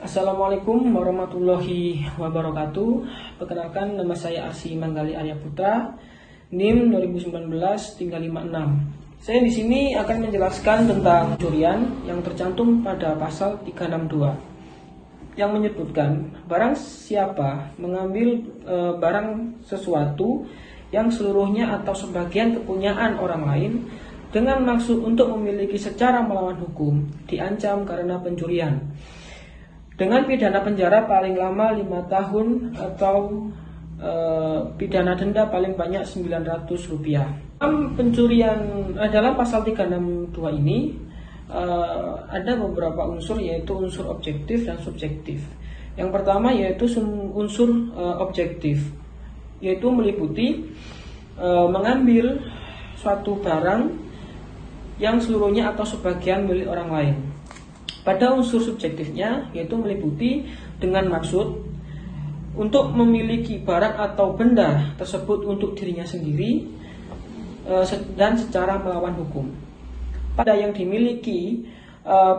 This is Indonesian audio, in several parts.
Assalamualaikum warahmatullahi wabarakatuh. Perkenalkan, nama saya Arsi Manggali Arya Putra, NIM 2019-356. Saya di sini akan menjelaskan tentang pencurian yang tercantum pada pasal 362 yang menyebutkan barang siapa mengambil barang sesuatu yang seluruhnya atau sebagian kepunyaan orang lain dengan maksud untuk memiliki secara melawan hukum diancam karena pencurian dengan pidana penjara paling lama 5 tahun atau pidana denda paling banyak Rp900. Dalam pasal 362 ini ada beberapa unsur, yaitu unsur objektif dan subjektif. Yang pertama yaitu unsur objektif, yaitu meliputi mengambil suatu barang yang seluruhnya atau sebagian milik orang lain. Pada unsur subjektifnya yaitu meliputi dengan maksud untuk memiliki barang atau benda tersebut untuk dirinya sendiri dan secara melawan hukum. Pada yang dimiliki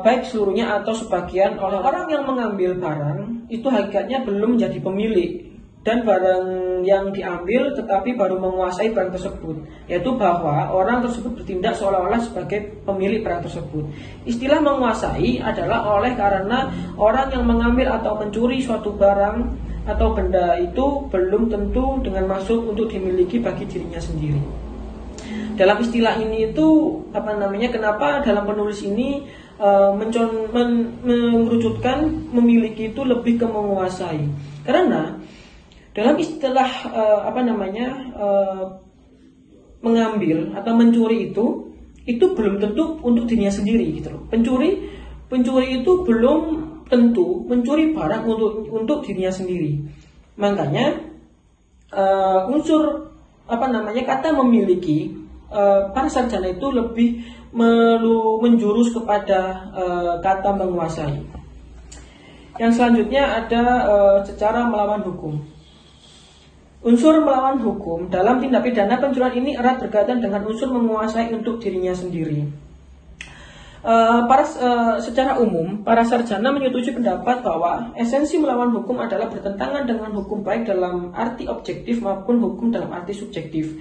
baik seluruhnya atau sebagian oleh orang yang mengambil barang itu hakikatnya belum menjadi pemilik, dan barang yang diambil tetapi baru menguasai barang tersebut, yaitu bahwa orang tersebut bertindak seolah-olah sebagai pemilik barang tersebut. Istilah menguasai adalah oleh karena orang yang mengambil atau mencuri suatu barang atau benda itu belum tentu dengan maksud untuk dimiliki bagi dirinya sendiri. Dalam istilah ini itu kenapa dalam penulis ini mengerucutkan memiliki itu lebih ke menguasai? Karena dalam istilah mengambil atau mencuri itu belum tentu untuk dirinya sendiri gitu loh. Pencuri itu belum tentu mencuri barang untuk dirinya sendiri. Makanya unsur kata memiliki para sarjana itu lebih menjurus kepada kata menguasai. Yang selanjutnya ada secara melawan hukum. Unsur melawan hukum dalam tindak pidana pencurian ini erat berkaitan dengan unsur menguasai untuk dirinya sendiri. Secara umum, para sarjana menyetujui pendapat bahwa esensi melawan hukum adalah bertentangan dengan hukum baik dalam arti objektif maupun hukum dalam arti subjektif,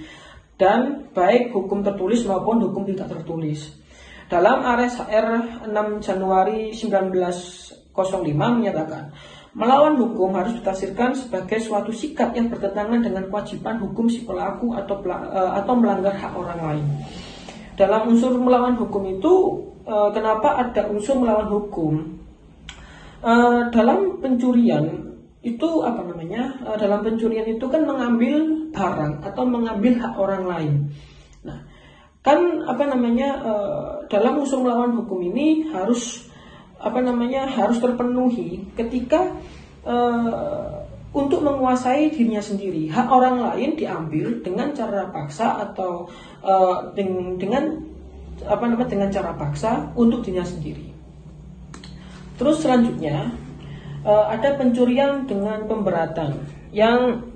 dan baik hukum tertulis maupun hukum tidak tertulis. Dalam Ares HR 6 Januari 1905 menyatakan, melawan hukum harus ditafsirkan sebagai suatu sikap yang bertentangan dengan kewajiban hukum si pelaku atau melanggar hak orang lain. Dalam unsur melawan hukum itu, kenapa ada unsur melawan hukum? Dalam pencurian itu dalam pencurian itu kan mengambil barang atau mengambil hak orang lain. Nah, kan dalam unsur melawan hukum ini harus terpenuhi ketika untuk menguasai dirinya sendiri. Hak orang lain diambil dengan cara paksa atau dengan cara paksa untuk dirinya sendiri. Terus selanjutnya ada pencurian dengan pemberatan yang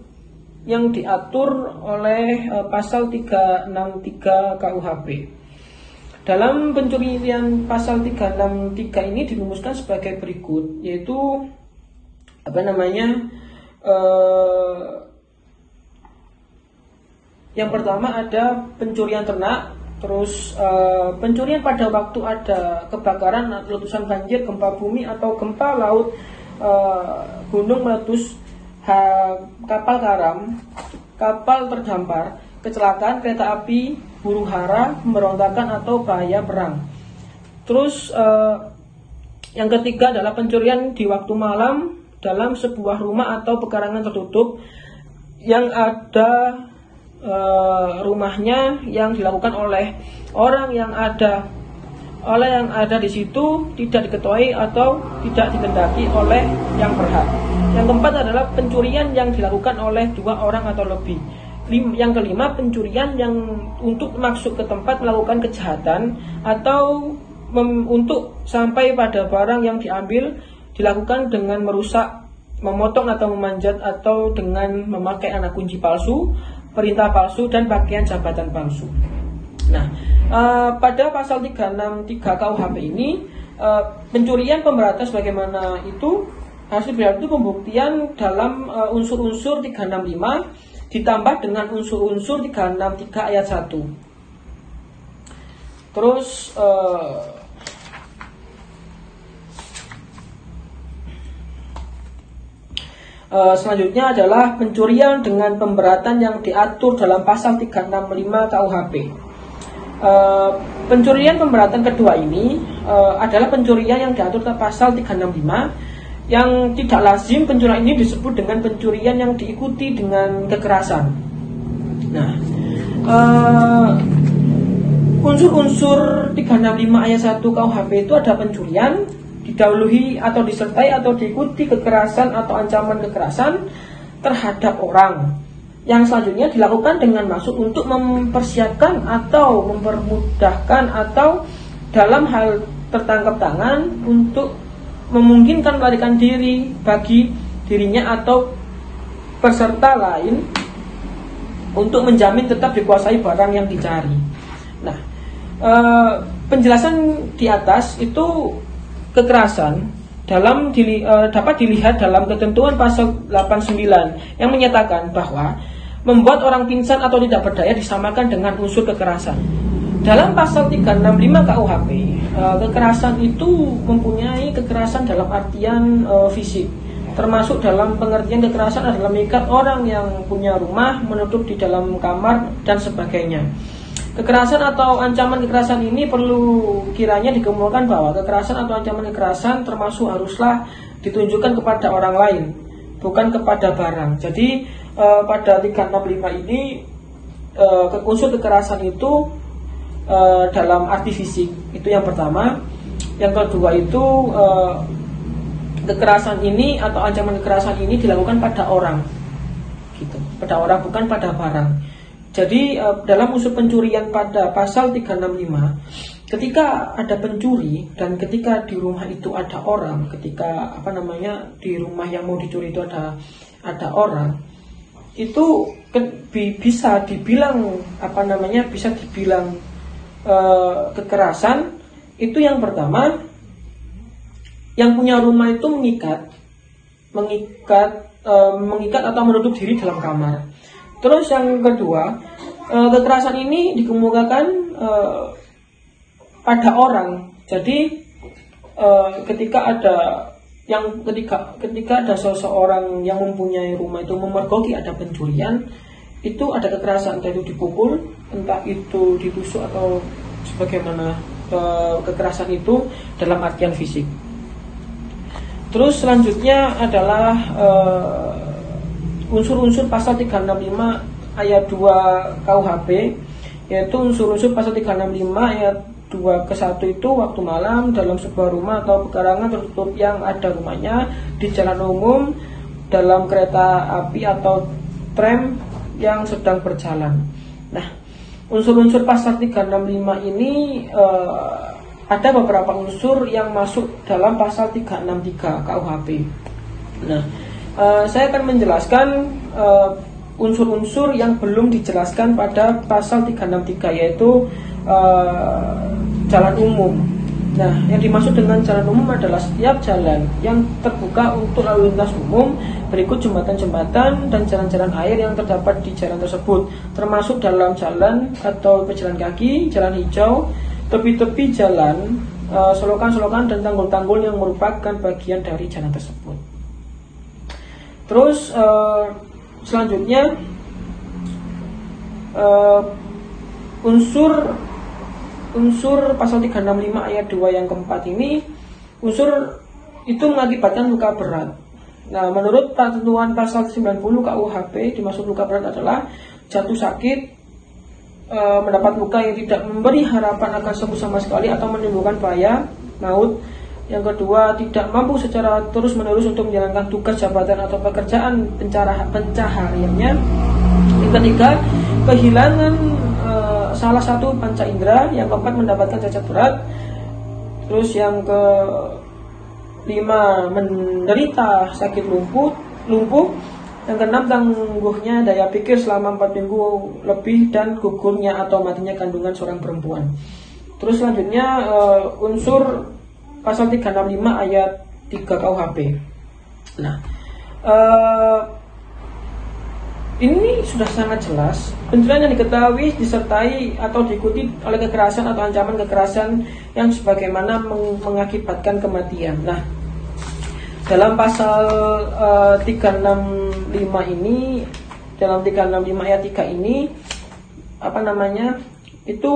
diatur oleh pasal 363 KUHP. Dalam pencurian pasal 363 ini dirumuskan sebagai berikut, yaitu yang pertama ada pencurian ternak, terus pencurian pada waktu ada kebakaran, letusan banjir, gempa bumi atau gempa laut, gunung meletus, kapal karam, kapal terdampar, kecelakaan kereta api, huru hara, pemberontakan atau bahaya perang. Terus yang ketiga adalah pencurian di waktu malam dalam sebuah rumah atau pekarangan tertutup yang ada rumahnya yang dilakukan oleh orang yang ada di situ tidak diketahui atau tidak dikehendaki oleh yang berhak. Yang keempat adalah pencurian yang dilakukan oleh 2 orang atau lebih. Yang kelima, pencurian yang untuk maksud ke tempat melakukan kejahatan atau untuk sampai pada barang yang diambil dilakukan dengan merusak, memotong atau memanjat, atau dengan memakai anak kunci palsu, perintah palsu, dan bagian jabatan palsu. Nah, pada pasal 363 KUHP ini pencurian pemberatan sebagaimana itu Hasil berarti pembuktian dalam unsur-unsur 365 ditambah dengan unsur-unsur 363 ayat 1. Terus selanjutnya adalah pencurian dengan pemberatan yang diatur dalam pasal 365 KUHP. Pencurian pemberatan kedua ini adalah pencurian yang diatur dalam pasal 365 yang tidak lazim. Pencurian ini disebut dengan pencurian yang diikuti dengan kekerasan. Nah, unsur-unsur 365 ayat 1 KUHP itu ada pencurian didahului atau disertai atau diikuti kekerasan atau ancaman kekerasan terhadap orang, yang selanjutnya dilakukan dengan maksud untuk mempersiapkan atau mempermudahkan atau dalam hal tertangkap tangan untuk memungkinkan melarikan diri bagi dirinya atau peserta lain untuk menjamin tetap dikuasai barang yang dicari. Nah, penjelasan di atas itu kekerasan dapat dilihat dalam ketentuan pasal 89 yang menyatakan bahwa membuat orang pingsan atau tidak berdaya disamakan dengan unsur kekerasan. Dalam pasal 365 KUHP, kekerasan itu mempunyai kekerasan dalam artian fisik, termasuk dalam pengertian kekerasan adalah mengikat orang yang punya rumah, menutup di dalam kamar, dan sebagainya. Kekerasan atau ancaman kekerasan ini perlu kiranya dikemukakan bahwa kekerasan atau ancaman kekerasan termasuk haruslah ditunjukkan kepada orang lain, bukan kepada barang. Jadi pada 365 ini unsur kekerasan itu dalam arti fisik, itu yang pertama. Yang kedua itu kekerasan ini atau ancaman kekerasan ini dilakukan pada orang, gitu, pada orang bukan pada barang. Jadi dalam unsur pencurian pada pasal 365, ketika ada pencuri dan ketika di rumah itu ada orang, ketika di rumah yang mau dicuri itu ada orang, itu bisa dibilang kekerasan. Itu yang pertama. Yang punya rumah itu mengikat atau menutup diri dalam kamar. Terus yang kedua, kekerasan ini dikemukakan pada orang. Jadi ketika ada seseorang yang mempunyai rumah itu memergoki, ada pencurian, itu ada kekerasan, entah itu dipukul, entah itu ditusuk atau sebagaimana. Kekerasan itu dalam artian fisik. Terus selanjutnya adalah unsur-unsur pasal 365 ayat 2 KUHP, yaitu unsur-unsur pasal 365 ayat 2 ke 1 itu waktu malam dalam sebuah rumah atau pekarangan tertutup yang ada rumahnya, di jalan umum, dalam kereta api atau tram yang sedang berjalan. Nah, unsur-unsur pasal 365 ini ada beberapa unsur yang masuk dalam pasal 363 KUHP. Nah, saya akan menjelaskan unsur-unsur yang belum dijelaskan pada pasal 363, yaitu jalan umum. Nah, yang dimaksud dengan jalan umum adalah setiap jalan yang terbuka untuk lalu lintas umum, berikut jembatan-jembatan dan jalan-jalan air yang terdapat di jalan tersebut, termasuk dalam jalan atau pejalan kaki, jalan hijau, tepi-tepi jalan, selokan-selokan dan tanggul-tanggul yang merupakan bagian dari jalan tersebut. Terus selanjutnya unsur pasal 365 ayat 2 yang keempat ini, unsur itu mengakibatkan luka berat. Nah, menurut ketentuan pasal 90 KUHP, dimaksud luka berat adalah jatuh sakit, mendapat luka yang tidak memberi harapan akan sembuh sama sekali atau menimbulkan bahaya maut. Yang kedua, tidak mampu secara terus-menerus untuk menjalankan tugas jabatan atau pekerjaan pencahariannya. Yang ketiga, kehilangan salah satu panca indera. Yang keempat, mendapatkan cacat berat. Terus yang kelima, menderita sakit lumpuh. Yang keenam, tangguhnya daya pikir selama 4 minggu lebih dan gugurnya atau matinya kandungan seorang perempuan. Terus selanjutnya unsur pasal 365 ayat 3 KUHP. Nah, ini sudah sangat jelas. Pencurian yang diketahui disertai atau diikuti oleh kekerasan atau ancaman kekerasan yang sebagaimana mengakibatkan kematian. Nah, dalam pasal 365 ini, dalam 365 ayat 3 ini itu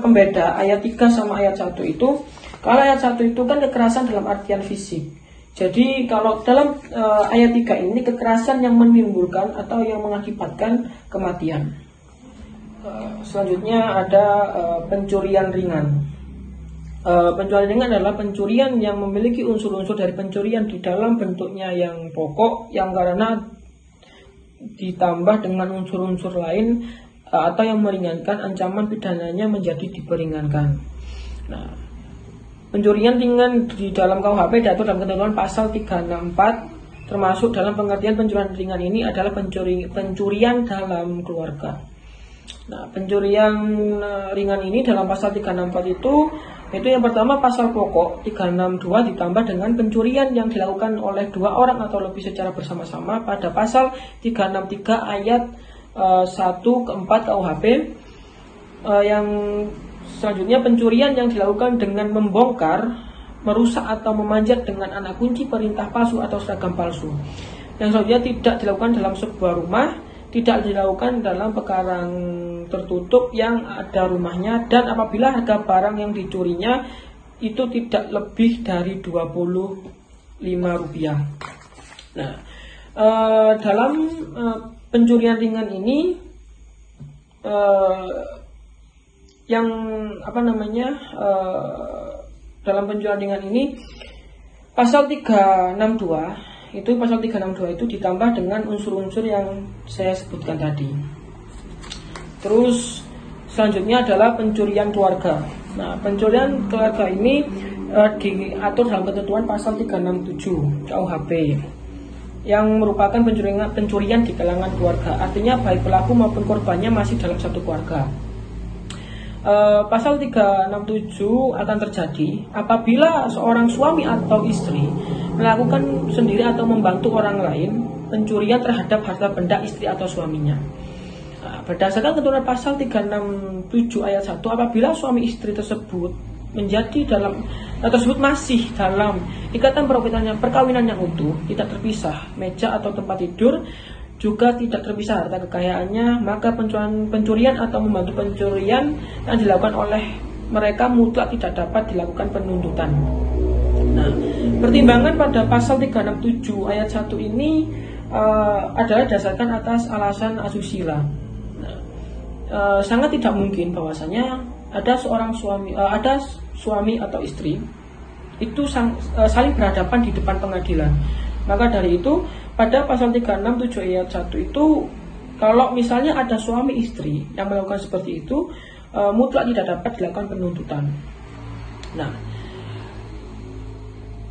pembeda ayat 3 sama ayat 1 itu. Kalau ayat 1 itu kan kekerasan dalam artian fisik. Jadi kalau dalam ayat 3 ini kekerasan yang menimbulkan atau yang mengakibatkan kematian. Selanjutnya ada pencurian ringan. Pencurian ringan adalah pencurian yang memiliki unsur-unsur dari pencurian di dalam bentuknya yang pokok, yang karena ditambah dengan unsur-unsur lain atau yang meringankan ancaman pidananya menjadi diperingankan. Nah, pencurian ringan di dalam KUHP diatur dalam ketentuan pasal 364, termasuk dalam pengertian pencurian ringan ini adalah pencurian dalam keluarga. Nah, pencurian ringan ini dalam pasal 364 itu yang pertama pasal pokok 362 ditambah dengan pencurian yang dilakukan oleh 2 orang atau lebih secara bersama-sama pada pasal 363 ayat 1 ke 4 KUHP. Yang selanjutnya pencurian yang dilakukan dengan membongkar, merusak atau memanjat dengan anak kunci, perintah palsu atau seragam palsu. Yang selanjutnya tidak dilakukan dalam sebuah rumah, tidak dilakukan dalam pekarang tertutup yang ada rumahnya, dan apabila harga barang yang dicurinya itu tidak lebih dari Rp25. Nah, dalam pencurian ringan ini dalam pencurian ringan ini pasal 362 itu ditambah dengan unsur-unsur yang saya sebutkan tadi. Terus selanjutnya adalah pencurian keluarga. Nah, pencurian keluarga ini diatur dalam ketentuan pasal 367 KUHP yang merupakan pencurian di kalangan keluarga. Artinya baik pelaku maupun korbannya masih dalam satu keluarga. Pasal 367 akan terjadi apabila seorang suami atau istri melakukan sendiri atau membantu orang lain pencurian terhadap harta benda istri atau suaminya. Berdasarkan ketentuan pasal 367 ayat 1, apabila suami istri tersebut masih dalam ikatan perkawinan yang utuh, tidak terpisah meja atau tempat tidur, juga tidak terpisah harta kekayaannya, maka pencurian atau membantu pencurian yang dilakukan oleh mereka mutlak tidak dapat dilakukan penuntutan. Nah, pertimbangan pada pasal 367 ayat 1 ini adalah dasarkan atas alasan asusila. Nah, sangat tidak mungkin bahwasanya ada suami atau istri itu saling berhadapan di depan pengadilan. Maka dari itu pada pasal 367 ayat 1 itu, kalau misalnya ada suami istri yang melakukan seperti itu, mutlak tidak dapat dilakukan penuntutan. Nah,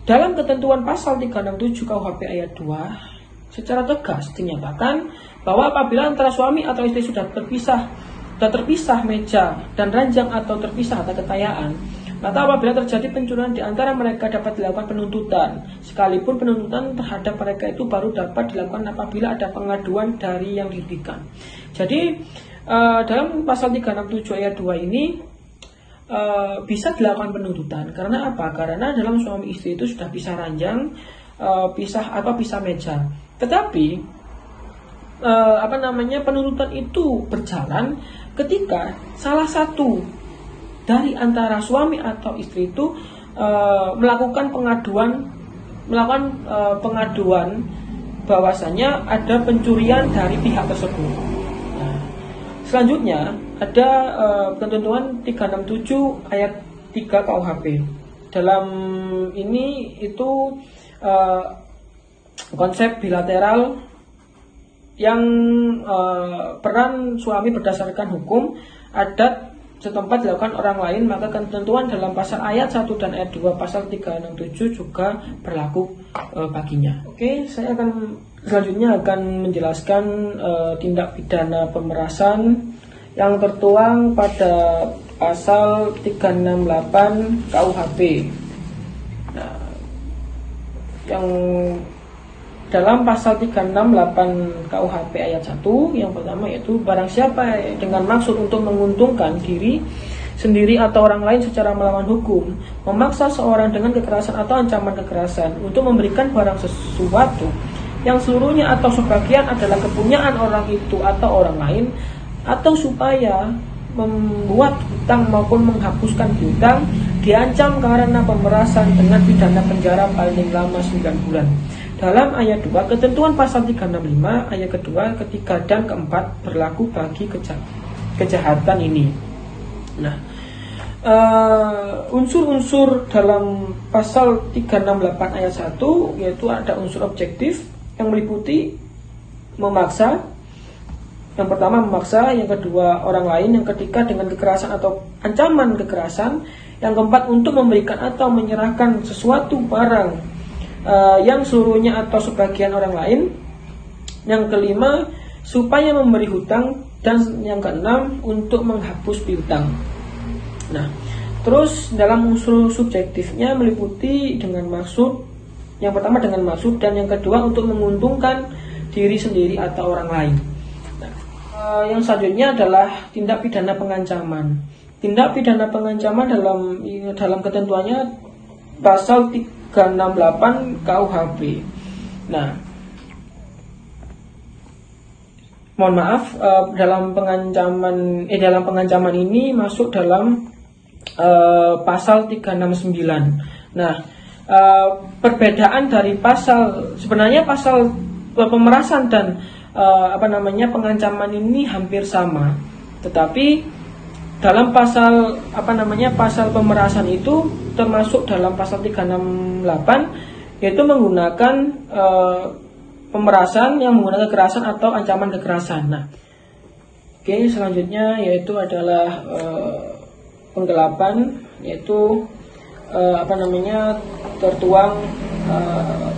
dalam ketentuan pasal 367 KUHP ayat 2 secara tegas dinyatakan bahwa apabila antara suami atau istri sudah terpisah meja dan ranjang atau terpisah harta kekayaan, maka apabila terjadi pencurian di antara mereka dapat dilakukan penuntutan, sekalipun penuntutan terhadap mereka itu baru dapat dilakukan apabila ada pengaduan dari yang dirugikan. Jadi dalam pasal 367 ayat 2 ini bisa dilakukan penuntutan. Karena apa? Karena dalam suami istri itu sudah pisah ranjang, pisah meja. Tetapi penuntutan itu berjalan ketika salah satu dari antara suami atau istri itu melakukan pengaduan bahwasanya ada pencurian dari pihak tersebut. Nah, selanjutnya ada ketentuan 367 ayat 3 KUHP. Dalam ini itu konsep bilateral yang peran suami berdasarkan hukum adat setempat dilakukan orang lain, maka ketentuan dalam pasal ayat 1 dan ayat 2 pasal 367 juga berlaku baginya. Oke, saya selanjutnya akan menjelaskan tindak pidana pemerasan yang tertuang pada pasal 368 KUHP. Nah, yang dalam pasal 368 KUHP ayat 1, yang pertama yaitu barang siapa dengan maksud untuk menguntungkan diri sendiri atau orang lain secara melawan hukum, memaksa seorang dengan kekerasan atau ancaman kekerasan untuk memberikan barang sesuatu yang seluruhnya atau sebagian adalah kepunyaan orang itu atau orang lain, atau supaya membuat hutang maupun menghapuskan hutang, diancam karena pemerasan dengan pidana penjara paling lama 9 bulan. Dalam ayat 2, ketentuan pasal 365 ayat kedua, ketiga, dan keempat berlaku bagi kejahatan ini. Nah, unsur-unsur dalam pasal 368 ayat 1 yaitu ada unsur objektif yang meliputi memaksa. Yang pertama memaksa, yang kedua orang lain, yang ketiga dengan kekerasan atau ancaman kekerasan, yang keempat untuk memberikan atau menyerahkan sesuatu barang yang seluruhnya atau sebagian orang lain, yang kelima supaya memberi hutang, dan yang keenam untuk menghapus piutang. Nah, terus dalam unsur subjektifnya meliputi dengan maksud, yang pertama dengan maksud, dan yang kedua untuk menguntungkan diri sendiri atau orang lain. Nah, yang selanjutnya adalah tindak pidana pengancaman. Tindak pidana pengancaman dalam ketentuannya pasal 368 KUHP. Nah, mohon maaf, dalam pengancaman ini masuk dalam pasal 369. Nah, perbedaan dari sebenarnya pasal pemerasan dan pengancaman ini hampir sama, tetapi dalam pasal pasal pemerasan itu termasuk dalam pasal 368, yaitu menggunakan pemerasan yang menggunakan kekerasan atau ancaman kekerasan. Nah, oke, selanjutnya yaitu adalah penggelapan, yaitu tertuang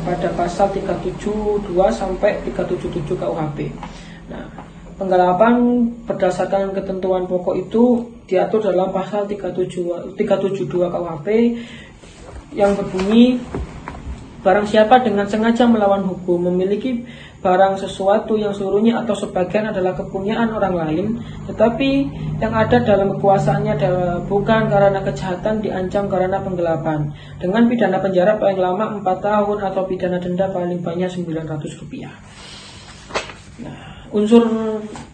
pada pasal 372 sampai 377 KUHP. Nah, penggelapan berdasarkan ketentuan pokok itu diatur dalam pasal 372 KUHP yang berbunyi, barang siapa dengan sengaja melawan hukum memiliki barang sesuatu yang seluruhnya atau sebagian adalah kepunyaan orang lain, tetapi yang ada dalam kekuasaannya bukan karena kejahatan, diancam karena penggelapan dengan pidana penjara paling lama 4 tahun atau pidana denda paling banyak Rp900. Nah, unsur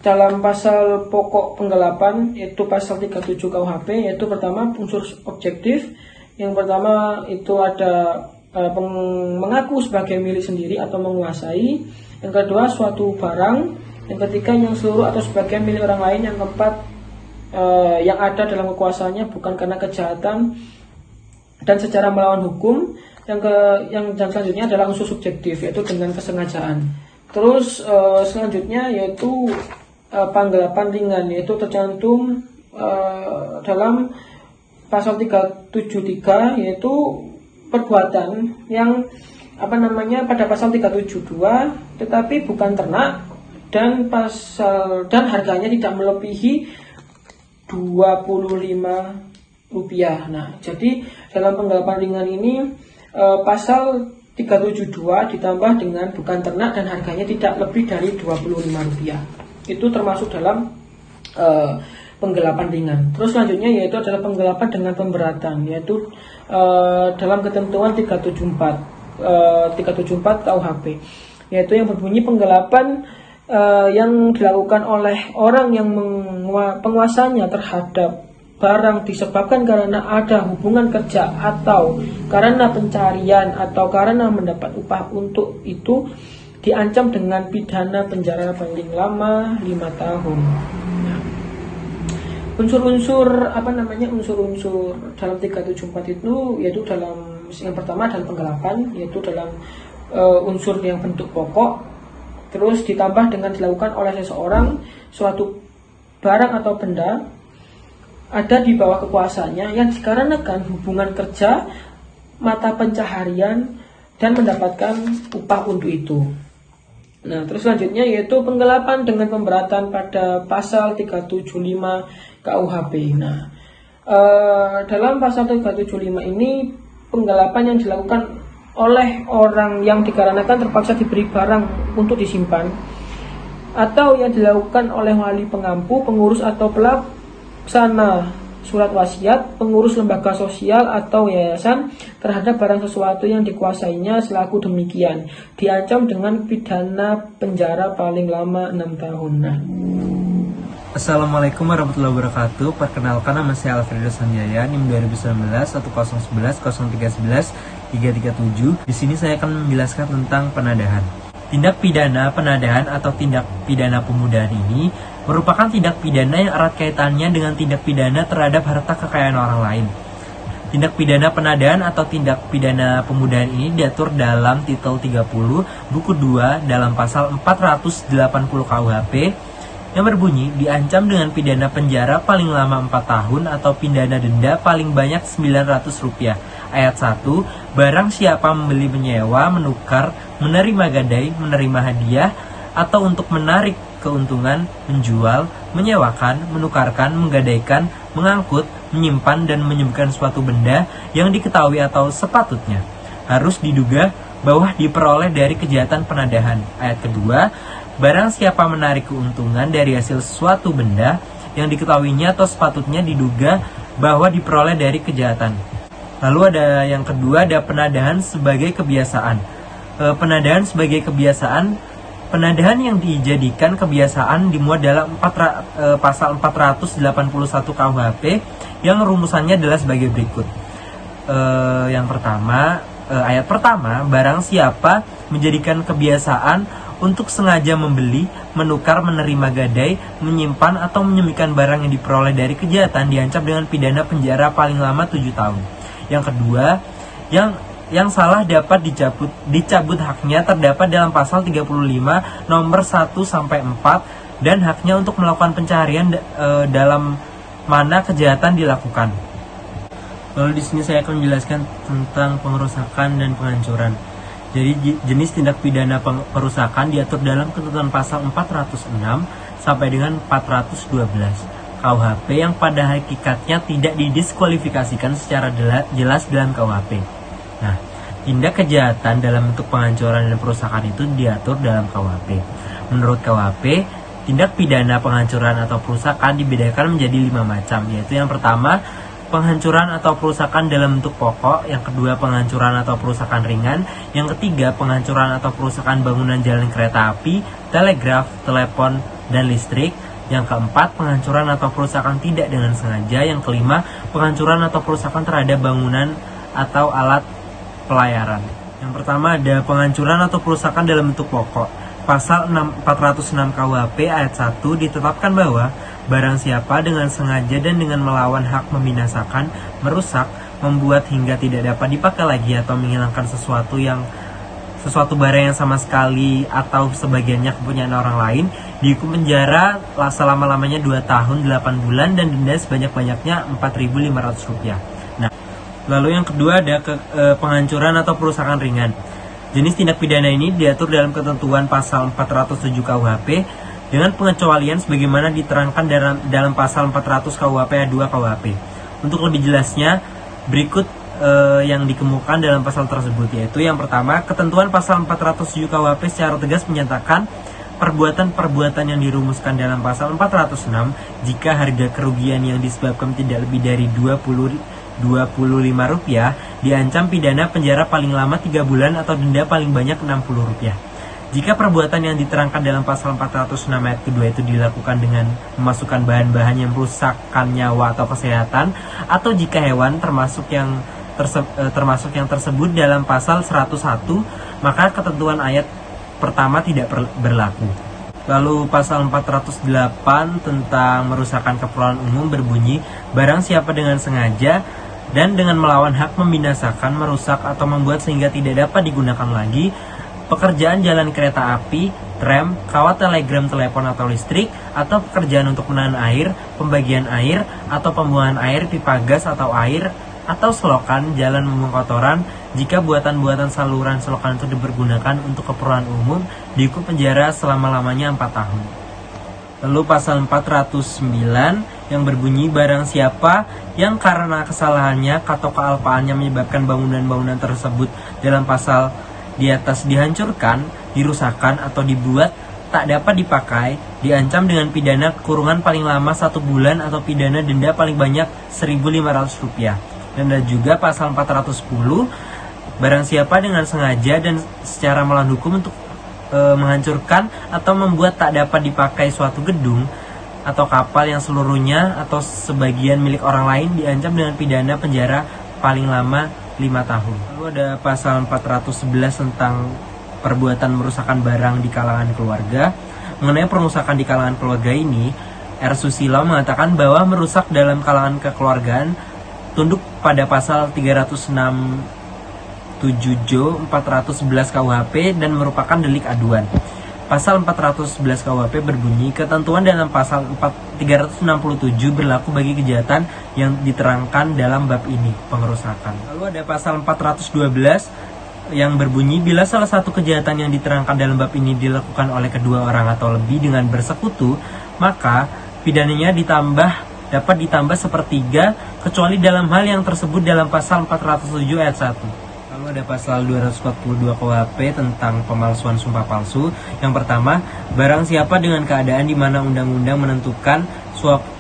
dalam pasal pokok penggelapan yaitu pasal 37 KUHP, yaitu pertama unsur objektif. Yang pertama itu ada mengaku sebagai milik sendiri atau menguasai. Yang kedua suatu barang. Yang ketiga yang seluruh atau sebagian milik orang lain. Yang keempat yang ada dalam kekuasaannya bukan karena kejahatan dan secara melawan hukum. Yang selanjutnya adalah unsur subjektif, yaitu dengan kesengajaan. Terus selanjutnya yaitu penggelapan ringan, yaitu tercantum dalam pasal 373, yaitu perbuatan yang pada pasal 372 tetapi bukan ternak dan harganya tidak melebihi Rp25. Nah, jadi dalam penggelapan ringan ini pasal 372 ditambah dengan bukan ternak dan harganya tidak lebih dari Rp25. Itu termasuk dalam penggelapan ringan. Terus selanjutnya yaitu adalah penggelapan dengan pemberatan, yaitu dalam ketentuan 374 KUHP, yaitu yang berbunyi penggelapan yang dilakukan oleh orang yang penguasanya terhadap barang disebabkan karena ada hubungan kerja atau karena pencarian atau karena mendapat upah untuk itu, diancam dengan pidana penjara paling lama 5 tahun. Unsur-unsur dalam 374 itu yaitu dalam yang pertama dalam penggelapan, yaitu dalam unsur yang bentuk pokok, terus ditambah dengan dilakukan oleh seseorang suatu barang atau benda ada di bawah kekuasaannya yang dikarenakan hubungan kerja, mata pencaharian, dan mendapatkan upah untuk itu. Nah, terus selanjutnya yaitu penggelapan dengan pemberatan pada pasal 375 KUHP. Nah, dalam pasal 375 ini penggelapan yang dilakukan oleh orang yang dikarenakan terpaksa diberi barang untuk disimpan, atau yang dilakukan oleh wali pengampu, pengurus atau pelaksana surat wasiat, pengurus lembaga sosial atau yayasan terhadap barang sesuatu yang dikuasainya selaku demikian, diancam dengan pidana penjara paling lama 6 tahun. Assalamualaikum warahmatullahi wabarakatuh. Perkenalkan, nama saya Alfredo Sanjaya, NIM 2019 1011 0311 337. Di sini saya akan menjelaskan tentang penadahan. Tindak pidana penadahan atau tindak pidana pemudahan ini merupakan tindak pidana yang erat kaitannya dengan tindak pidana terhadap harta kekayaan orang lain. Tindak pidana penadahan atau tindak pidana pemudahan ini diatur dalam Titel 30 Buku 2 dalam pasal 480 KUHP yang berbunyi diancam dengan pidana penjara paling lama 4 tahun atau pidana denda paling banyak Rp900. Ayat 1, barang siapa membeli, menyewa, menukar, menerima gadai, menerima hadiah, atau untuk menarik keuntungan, menjual, menyewakan, menukarkan, menggadaikan, mengangkut, menyimpan, dan menyembunyikan suatu benda yang diketahui atau sepatutnya harus diduga bahwa diperoleh dari kejahatan penadahan. Ayat kedua, barang siapa menarik keuntungan dari hasil suatu benda yang diketahuinya atau sepatutnya diduga bahwa diperoleh dari kejahatan. Lalu ada yang kedua, ada penadahan sebagai kebiasaan. Penadahan sebagai kebiasaan, penadahan yang dijadikan kebiasaan dimuat dalam pasal 481 KUHP yang rumusannya adalah sebagai berikut. Yang pertama, ayat pertama, barang siapa menjadikan kebiasaan untuk sengaja membeli, menukar, menerima gadai, menyimpan, atau menyembunyikan barang yang diperoleh dari kejahatan diancam dengan pidana penjara paling lama 7 tahun. Yang kedua, yang salah dapat dicabut haknya terdapat dalam pasal 35 nomor 1 sampai 4 dan haknya untuk melakukan pencarian dalam mana kejahatan dilakukan. Lalu di sini saya akan menjelaskan tentang pengerusakan dan penghancuran. Jadi jenis tindak pidana perusakan diatur dalam ketentuan pasal 406 sampai dengan 412 KUHP yang pada hakikatnya tidak didiskualifikasikan secara jelas dalam KUHP. Nah, tindak kejahatan dalam bentuk penghancuran dan perusakan itu diatur dalam KUHP. Menurut KUHP, tindak pidana penghancuran atau perusakan dibedakan menjadi 5 macam, yaitu yang pertama, penghancuran atau perusakan dalam bentuk pokok, yang kedua penghancuran atau perusakan ringan, yang ketiga penghancuran atau perusakan bangunan jalan kereta api, telegraf, telepon, dan listrik, yang keempat penghancuran atau perusakan tidak dengan sengaja, yang kelima penghancuran atau perusakan terhadap bangunan atau alat pelayaran. Yang pertama ada penghancuran atau perusakan dalam bentuk pokok. Pasal 406 KUHP ayat 1 ditetapkan bahwa barang siapa dengan sengaja dan dengan melawan hak membinasakan, merusak, membuat hingga tidak dapat dipakai lagi atau menghilangkan sesuatu barang yang sama sekali atau sebagiannya kepunyaan orang lain, dihukum penjara selama-lamanya 2 tahun 8 bulan dan denda sebanyak-banyaknya Rp4.500. Nah, lalu yang kedua ada penghancuran atau perusakan ringan. Jenis tindak pidana ini diatur dalam ketentuan pasal 407 KUHP dengan pengecualian sebagaimana diterangkan dalam pasal 400 KUHP ayat 2 KUHP. Untuk lebih jelasnya, berikut yang dikemukakan dalam pasal tersebut, yaitu yang pertama, ketentuan pasal 407 KUHP secara tegas menyatakan perbuatan-perbuatan yang dirumuskan dalam pasal 406 jika harga kerugian yang disebabkan tidak lebih dari Rp25 diancam pidana penjara paling lama 3 bulan atau denda paling banyak Rp60. Jika perbuatan yang diterangkan dalam pasal 406 ayat kedua itu dilakukan dengan memasukkan bahan-bahan yang merusakkan nyawa atau kesehatan, atau jika hewan termasuk yang tersebut dalam pasal 101, maka ketentuan ayat pertama tidak berlaku. Lalu pasal 408 tentang merusakkan keperluan umum berbunyi, barang siapa dengan sengaja dan dengan melawan hak membinasakan, merusak atau membuat sehingga tidak dapat digunakan lagi pekerjaan jalan kereta api, tram, kawat telegram, telepon atau listrik, atau pekerjaan untuk menahan air, pembagian air, atau pembuangan air, pipa gas atau air, atau selokan, jalan membuang kotoran, jika buatan-buatan saluran selokan itu dipergunakan untuk keperluan umum, dihukum penjara selama-lamanya 4 tahun. Lalu pasal 409 yang berbunyi barang siapa yang karena kesalahannya atau kealpaannya menyebabkan bangunan-bangunan tersebut dalam pasal di atas dihancurkan, dirusakkan atau dibuat tak dapat dipakai, diancam dengan pidana kurungan paling lama 1 bulan atau pidana denda paling banyak Rp1.500. Dan ada juga pasal 410, barang siapa dengan sengaja dan secara melawan hukum untuk menghancurkan atau membuat tak dapat dipakai suatu gedung atau kapal yang seluruhnya atau sebagian milik orang lain, diancam dengan pidana penjara paling lama 5 tahun. Lalu ada pasal 411 tentang perbuatan merusakkan barang di kalangan keluarga. Mengenai perusakan di kalangan keluarga ini, R. Susilo mengatakan bahwa merusak dalam kalangan kekeluargaan tunduk pada pasal 306 7Jo 411 KUHP dan merupakan delik aduan. Pasal 411 KUHP berbunyi, ketentuan dalam pasal 367 berlaku bagi kejahatan yang diterangkan dalam bab ini, pengerusakan. Lalu ada pasal 412 yang berbunyi, bila salah satu kejahatan yang diterangkan dalam bab ini dilakukan oleh kedua orang atau lebih dengan bersekutu, maka pidananya dapat ditambah sepertiga kecuali dalam hal yang tersebut dalam pasal 407 ayat 1. Lalu ada pasal 242 KUHP tentang pemalsuan sumpah palsu. Yang pertama, barang siapa dengan keadaan di mana undang-undang menentukan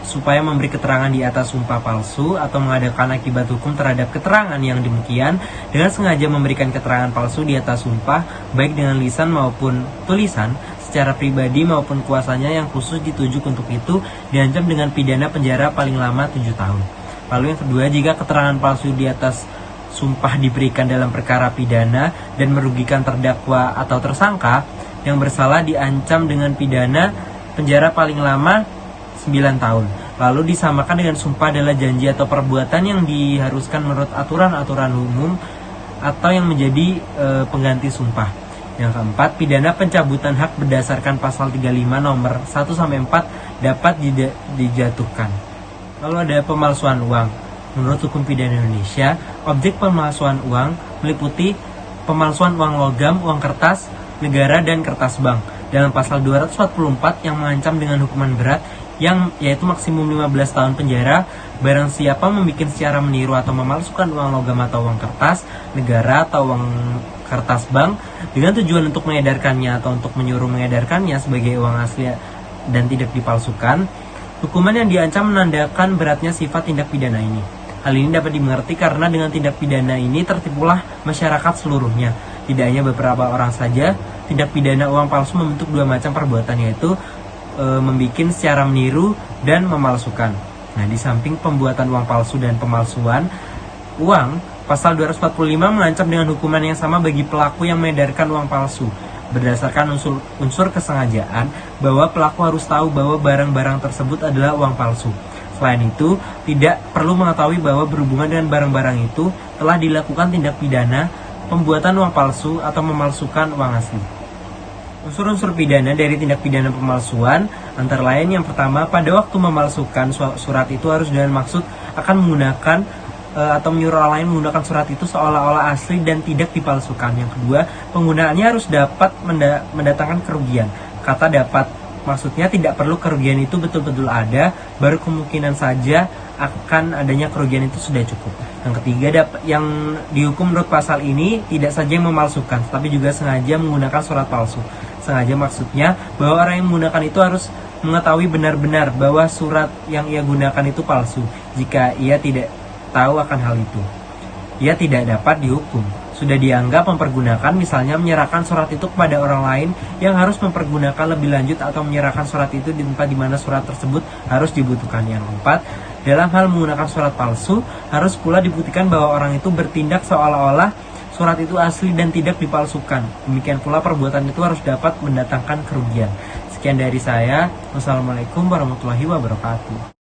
supaya memberi keterangan di atas sumpah palsu atau mengadakan akibat hukum terhadap keterangan yang demikian dengan sengaja memberikan keterangan palsu di atas sumpah, baik dengan lisan maupun tulisan, secara pribadi maupun kuasanya yang khusus dituju untuk itu, diancam dengan pidana penjara paling lama 7 tahun. Lalu yang kedua, jika keterangan palsu di atas sumpah diberikan dalam perkara pidana dan merugikan terdakwa atau tersangka yang bersalah, diancam dengan pidana penjara paling lama 9 tahun. Lalu disamakan dengan sumpah adalah janji atau perbuatan yang diharuskan menurut aturan-aturan umum atau yang menjadi pengganti sumpah. Yang keempat, pidana pencabutan hak berdasarkan pasal 35 nomor 1-4 dapat dijatuhkan. Lalu ada pemalsuan uang. Menurut hukum pidana Indonesia, objek pemalsuan uang meliputi pemalsuan uang logam, uang kertas, negara, dan kertas bank. Dalam pasal 244 yang mengancam dengan hukuman berat, yaitu maksimum 15 tahun penjara, barang siapa membuat secara meniru atau memalsukan uang logam atau uang kertas, negara, atau uang kertas bank dengan tujuan untuk mengedarkannya atau untuk menyuruh mengedarkannya sebagai uang asli dan tidak dipalsukan, hukuman yang diancam menandakan beratnya sifat tindak pidana ini. Hal ini dapat dimengerti karena dengan tindak pidana ini tertipulah masyarakat seluruhnya. Tidak hanya beberapa orang saja. Tindak pidana uang palsu membentuk 2 macam perbuatan, yaitu membikin secara meniru dan memalsukan. Nah, di samping pembuatan uang palsu dan pemalsuan uang, pasal 245 mengancam dengan hukuman yang sama bagi pelaku yang mengedarkan uang palsu. Berdasarkan unsur kesengajaan bahwa pelaku harus tahu bahwa barang-barang tersebut adalah uang palsu. Selain itu, tidak perlu mengetahui bahwa berhubungan dengan barang-barang itu telah dilakukan tindak pidana pembuatan uang palsu atau memalsukan uang asli. Unsur-unsur pidana dari tindak pidana pemalsuan antara lain, yang pertama, pada waktu memalsukan surat itu harus dengan maksud akan menggunakan atau menyuruh orang lain menggunakan surat itu seolah-olah asli dan tidak dipalsukan. Yang kedua, penggunaannya harus dapat mendatangkan kerugian. Kata dapat maksudnya tidak perlu kerugian itu betul-betul ada, baru kemungkinan saja akan adanya kerugian itu sudah cukup. Yang ketiga, yang dihukum menurut pasal ini tidak saja yang memalsukan, tapi juga sengaja menggunakan surat palsu. Sengaja maksudnya bahwa orang yang menggunakan itu harus mengetahui benar-benar bahwa surat yang ia gunakan itu palsu. Jika ia tidak tahu akan hal itu, ia tidak dapat dihukum. Sudah dianggap mempergunakan, misalnya menyerahkan surat itu kepada orang lain yang harus mempergunakan lebih lanjut atau menyerahkan surat itu di tempat di mana surat tersebut harus dibutuhkan. Yang keempat, dalam hal menggunakan surat palsu, harus pula dibuktikan bahwa orang itu bertindak seolah-olah surat itu asli dan tidak dipalsukan. Demikian pula perbuatan itu harus dapat mendatangkan kerugian. Sekian dari saya. Wassalamualaikum warahmatullahi wabarakatuh.